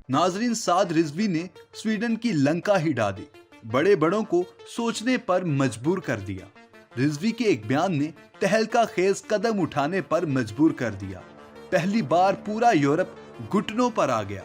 नाजरीन, साद रिजवी ने स्वीडन की लंका ही ढा दी, बड़े बड़ों को सोचने पर मजबूर कर दिया। रिजवी के एक बयान ने तहलका खेज कदम उठाने पर मजबूर कर दिया। पहली बार पूरा यूरोप घुटनों पर आ गया।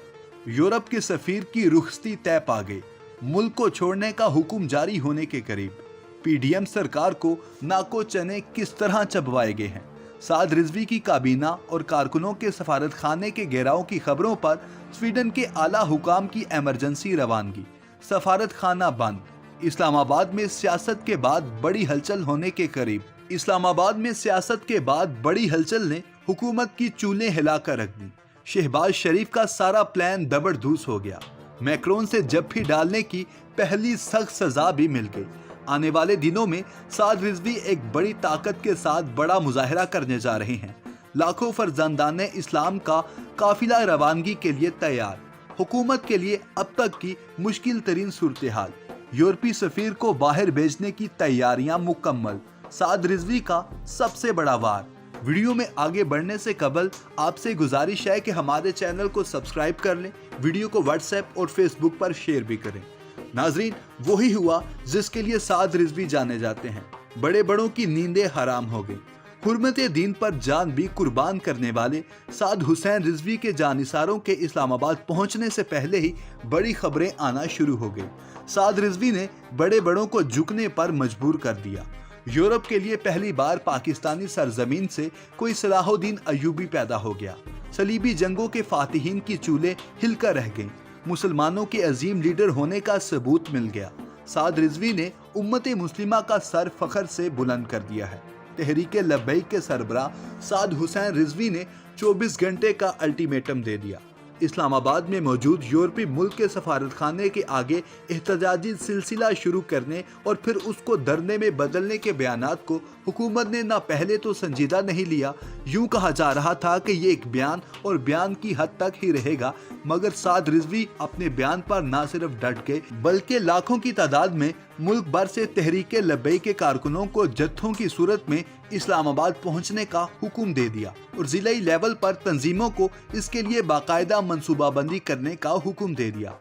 यूरोप के सफीर की रुखसती तय पा गई। मुल्क को छोड़ने का हुक्म जारी होने के करीब। पीडीएम सरकार को नाको चने किस तरह चबवाए गए हैं। साद रिजवी की काबीना और कारकुनों के सफारत खाने के घेराव की खबरों पर स्वीडन के आला हुकाम की इमरजेंसी रवानगी। सफारत खाना बंद। इस्लामाबाद में सियासत के बाद बड़ी हलचल होने के करीब। इस्लामाबाद में सियासत के बाद बड़ी हलचल ने हुकूमत की चूल्हे हिलाकर रख दी। शहबाज शरीफ का सारा प्लान दबड़धूस हो गया। मैक्रोन से जप्फी डालने की पहली सख्त सजा भी मिल गई। आने वाले दिनों में साद रिजवी एक बड़ी ताकत के साथ बड़ा मुजाहरा करने जा रहे हैं। लाखों फर्जंदाने इस्लाम का काफिला रवानगी के लिए तैयार। हुकूमत के लिए अब तक की मुश्किल तरीन सूरत हाल। यूरोपीय सफीर को बाहर भेजने की तैयारियां मुकम्मल। साद रिजवी का सबसे बड़ा वार। वीडियो में आगे बढ़ने से कबल आपसे गुजारिश है कि हमारे चैनल को सब्सक्राइब कर लें, वीडियो को व्हाट्सएप और फेसबुक पर शेयर भी करें। नाजरीन, वही हुआ जिसके लिए साद रिजवी जाने जाते हैं। बड़े बड़ों की नींदें हराम हो गई। हुर्मत दीन पर जान भी कुर्बान करने वाले साद हुसैन रिजवी के जानिसारों के इस्लामाबाद पहुंचने से पहले ही बड़ी खबरें आना शुरू हो गई। साद रिजवी ने बड़े बड़ों को झुकने पर मजबूर कर दिया। यूरोप के लिए पहली बार पाकिस्तानी सरजमीन से कोई सलाहुद्दीन अयूबी पैदा हो गया। सलीबी जंगों के फातिहीन की चूल्हे हिलकर रह गईं। मुसलमानों के अजीम लीडर होने का सबूत मिल गया। साद रिजवी ने उम्मत मुस्लिमा का सर फखर से बुलंद कर दिया है। तहरीके लब्बैक के सरबराह साद हुसैन रिजवी ने 24 घंटे का अल्टीमेटम दे दिया। इस्लामाबाद में मौजूद यूरोपीय मुल्क के सफारत खाने के आगे एहतजाजी सिलसिला शुरू करने और फिर उसको धरने में बदलने के बयानात को हुकूमत ने न पहले तो संजीदा नहीं लिया। यूं कहा जा रहा था कि ये एक बयान और बयान की हद तक ही रहेगा, मगर साद रिजवी अपने बयान पर न सिर्फ डट गए बल्कि लाखों की तादाद में मुल्क भर से तहरीके लब्बैक के कारकुनों को जत्थों की सूरत में इस्लामाबाद पहुंचने का हुक्म दे दिया और जिलाई लेवल पर तंजीमों को इसके लिए बाकायदा मंसूबाबंदी करने का हुक्म दे दिया।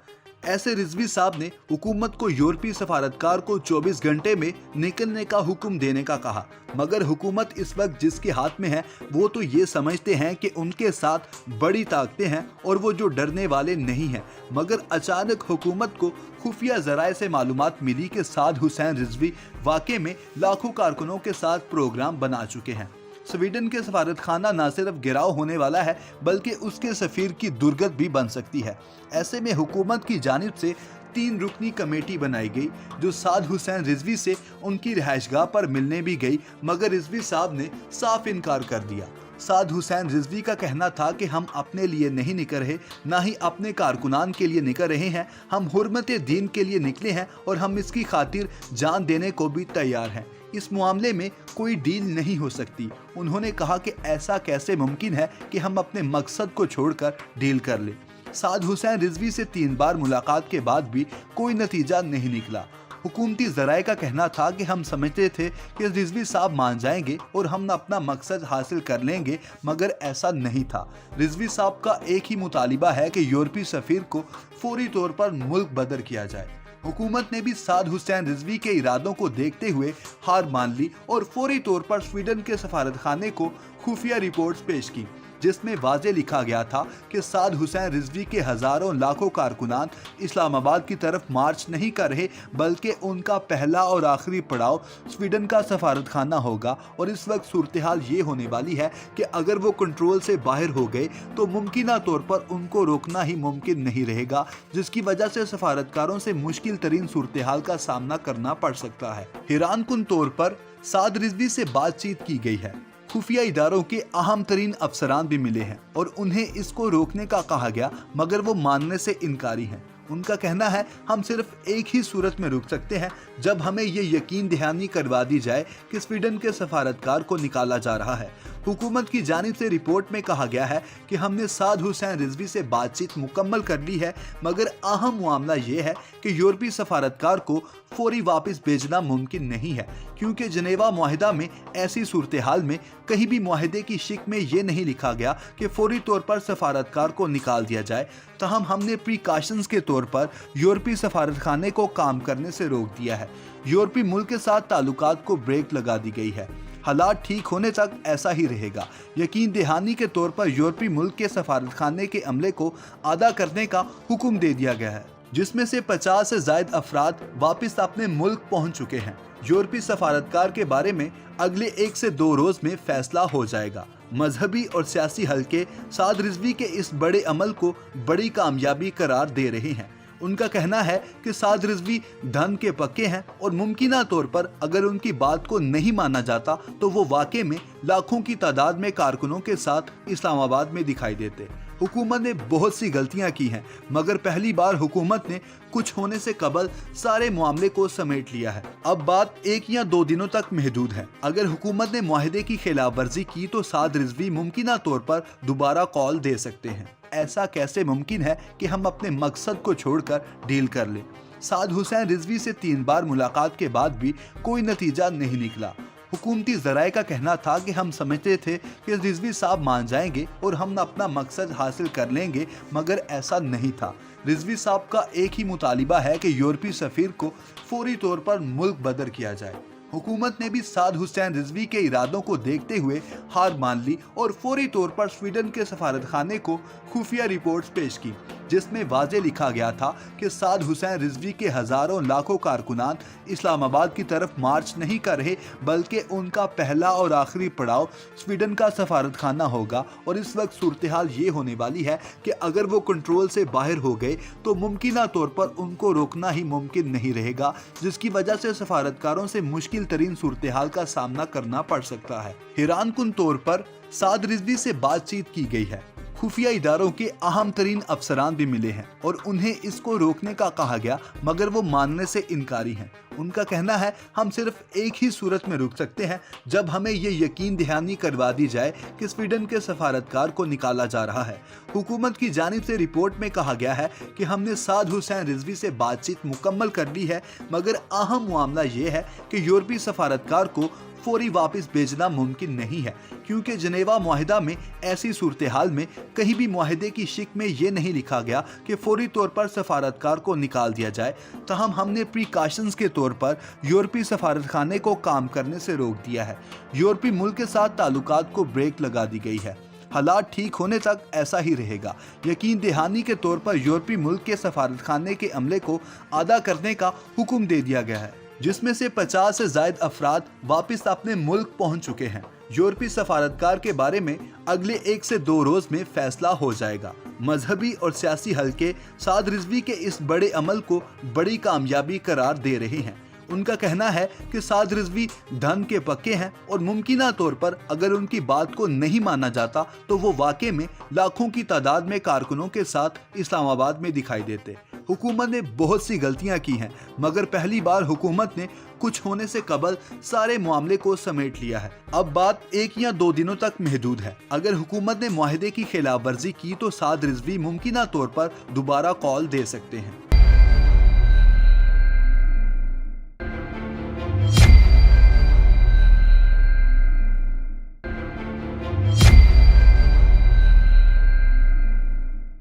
ऐसे रिजवी साहब ने हुकूमत को यूरोपीय सफारतकार को 24 घंटे में निकलने का हुक्म देने का कहा, मगर हुकूमत इस वक्त जिसके हाथ में है वो तो ये समझते हैं कि उनके साथ बड़ी ताकतें हैं और वो जो डरने वाले नहीं हैं। मगर अचानक हुकूमत को खुफिया जराए से मालूमात मिली कि साद हुसैन रिजवी वाकई में लाखों कारकुनों के साथ प्रोग्राम बना चुके हैं। स्वीडन के सफारत खाना न सिर्फ गिराव होने वाला है बल्कि उसके सफीर की दुर्गत भी बन सकती है। ऐसे में हुकूमत की जानिब से 3 रुकनी कमेटी बनाई गई जो साद हुसैन रिजवी से उनकी रिहाइशगाह पर मिलने भी गई, मगर रिजवी साहब ने साफ इनकार कर दिया। साद हुसैन रिजवी का कहना था कि हम अपने लिए नहीं निकल रहे, ना ही अपने कारकुनान के लिए निकल रहे हैं। हम हुर्मत दीन के लिए निकले हैं और हम इसकी खातिर जान देने को भी तैयार हैं। इस मामले में कोई डील नहीं हो सकती। उन्होंने कहा कि ऐसा कैसे मुमकिन है कि हम अपने मकसद को छोड़कर डील कर लें। साद हुसैन रिजवी से 3 बार मुलाकात के बाद भी कोई नतीजा नहीं निकला। हुकूमती ज़राए का कहना था कि हम समझते थे कि रिजवी साहब मान जाएंगे और हम अपना मकसद हासिल कर लेंगे, मगर ऐसा नहीं था। रिजवी साहब का एक ही मुतालिबा है कि यूरोपीय सफीर को फौरी तौर पर मुल्क बदर किया जाए। हुकूमत ने भी साद हुसैन रिजवी के इरादों को देखते हुए हार मान ली और फौरी तौर पर स्वीडन के सफारत खाने को खुफिया रिपोर्ट्स पेश की, जिसमें वाज़े लिखा गया था कि साद हुसैन रिजवी के हजारों लाखों कारकुनान इस्लामाबाद की तरफ मार्च नहीं कर रहे, बल्कि उनका पहला और आखिरी पड़ाव स्वीडन का सफारत खाना होगा। और इस वक्त सूरत हाल ये होने वाली है कि अगर वो कंट्रोल से बाहर हो गए तो मुमकिन तौर पर उनको रोकना ही मुमकिन नहीं रहेगा, जिसकी वजह से सफारतकारों से मुश्किल तरीन सूरत हाल का सामना करना पड़ सकता है। हैरान कुन तौर पर साद रिजवी से बातचीत की गई है। खुफिया इदारों के अहम तरीन अफसरान भी मिले हैं और उन्हें इसको रोकने का कहा गया, मगर वो मानने से इनकारी हैं। उनका कहना है हम सिर्फ एक ही सूरत में रुक सकते हैं जब हमें ये यकीन दहानी करवा दी जाए कि स्वीडन के सफारतकार को निकाला जा रहा है। हुकूमत की जानिब से रिपोर्ट में कहा गया है कि हमने साद हुसैन रिजवी से बातचीत मुकम्मल कर ली है, मगर अहम मामला ये है कि यूरोपीय सफारतकार को फौरी वापस भेजना मुमकिन नहीं है, क्योंकि जनेवा मुआहिदा में ऐसी सूरत हाल में कहीं भी मुआहिदे की शिक में ये नहीं लिखा गया कि फौरी तौर पर सफारतकार को निकाल दिया जाए। तहम हमने प्रिकॉशंस के तौर पर यूरोपीय सफारतखाने को काम करने से रोक दिया है। यूरोपीय मुल्क के साथ ताल्लुकात को ब्रेक लगा दी गई है। हालात ठीक होने तक ऐसा ही रहेगा। यकीन दहानी के तौर पर यूरोपीय मुल्क के सफारतखाने के अमले को अदा करने का हुक्म दे दिया गया है, जिसमें से 50 से ज्यादा अफराद वापस अपने मुल्क पहुंच चुके हैं। यूरोपीय सफारतकार के बारे में अगले 1 से 2 रोज में फैसला हो जाएगा। मजहबी और सियासी हलके साद रिजवी के इस बड़े अमल को बड़ी कामयाबी करार दे रहे हैं। उनका कहना है कि साद रिजवी धन के पक्के हैं और मुमकिना तौर पर अगर उनकी बात को नहीं माना जाता तो वो वाकई में लाखों की तादाद में कारकुनों के साथ इस्लामाबाद में दिखाई देते। हुकूमत ने बहुत सी गलतियां की हैं, मगर पहली बार हुकूमत ने कुछ होने से कबल सारे मामले को समेट लिया है। अब बात 1 या 2 दिनों तक महदूद है। अगर हुकूमत ने मुआहिदे की खिलाफ वर्जी की तो साद रिजवी मुमकिना तौर पर दोबारा कॉल दे सकते हैं। ऐसा कैसे मुमकिन है कि हम अपने मकसद को छोड़कर डील कर लें? साद हुसैन रिजवी से 3 बार मुलाकात के बाद भी कोई नतीजा नहीं निकला। हुकूमती ज़राए का कहना था कि हम समझते थे कि रिजवी साहब मान जाएंगे और हम अपना मकसद हासिल कर लेंगे, मगर ऐसा नहीं था। रिजवी साहब का एक ही मुतालिबा है कि यूरोपीय सफीर को फौरी तौर पर मुल्क बदर किया जाए। हुकूमत ने भी साद हुसैन रिजवी के इरादों को देखते हुए हार मान ली और फौरी तौर पर स्वीडन के सफारतखाने को खुफिया रिपोर्ट्स पेश की, जिसमें वाज़े लिखा गया था कि साद हुसैन रिजवी के हजारों लाखों कारकुनान इस्लामाबाद की तरफ मार्च नहीं कर रहे, बल्कि उनका पहला और आखिरी पड़ाव स्वीडन का सफारतखाना होगा। और इस वक्त सूरत हाल ये होने वाली है कि अगर वो कंट्रोल से बाहर हो गए तो मुमकिना तौर पर उनको रोकना ही मुमकिन नहीं रहेगा, जिसकी वजह से सफारतकारों से मुश्किल तरीन सूरत हाल का सामना करना पड़ सकता है। हैरान कुन तौर पर साद रिजवी से बातचीत की गई है। खुफिया इदारों के अहम तरीन अफसरान भी मिले हैं और उन्हें इसको रोकने का कहा गया, मगर वो मानने से इनकारी हैं। उनका कहना है हम सिर्फ एक ही सूरत में रुक सकते हैं जब हमें ये यकीन दहानी करवा दी जाए कि स्वीडन के सफारतकार को निकाला जा रहा है। हुकूमत की जानिब से रिपोर्ट में कहा गया है कि हमने साद हुसैन रिजवी से बातचीत मुकम्मल कर ली है, मगर अहम मामला ये है कि यूरोपीय सफारतकार को फौरी वापस भेजना मुमकिन नहीं है, क्योंकि जनेवा मुआहिदा में ऐसी सूरत हाल में कहीं भी मुआहिदे की शिक में ये नहीं लिखा गया कि फौरी तौर पर सफारतकार को निकाल दिया जाए। तहम हमने प्रिकॉशंस के तौर पर यूरोपीय सफारतखाने को काम करने से रोक दिया है। यूरोपीय मुल्क के साथ ताल्लुकात को ब्रेक लगा दी गई है। हालात ठीक होने तक ऐसा ही रहेगा। यकीन दहानी के तौर पर यूरोपीय मुल्क के सफारतखाने के अमले को अदा करने का हुक्म दे दिया गया है, जिसमें से 50 से ज्यादा अफराद वापस अपने मुल्क पहुंच चुके हैं। यूरोपीय सफारतकार के बारे में अगले 1 से 2 रोज में फैसला हो जाएगा। मजहबी और सियासी हलके साद रिजवी के इस बड़े अमल को बड़ी कामयाबी करार दे रहे हैं। उनका कहना है कि साद रिजवी धन के पक्के हैं और मुमकिना तौर पर अगर उनकी बात को नहीं माना जाता तो वो वाकई में लाखों की तादाद में कारकुनों के साथ इस्लामाबाद में दिखाई देते। हुकूमत ने बहुत सी गलतियां की हैं, मगर पहली बार हुकूमत ने कुछ होने से कबल सारे मामले को समेट लिया है। अब बात 1 या 2 दिनों तक महदूद है। अगर हुकूमत ने मुआहिदे की खिलाफ वर्जी की तो साद रिजवी मुमकिना तौर पर दोबारा कॉल दे सकते हैं।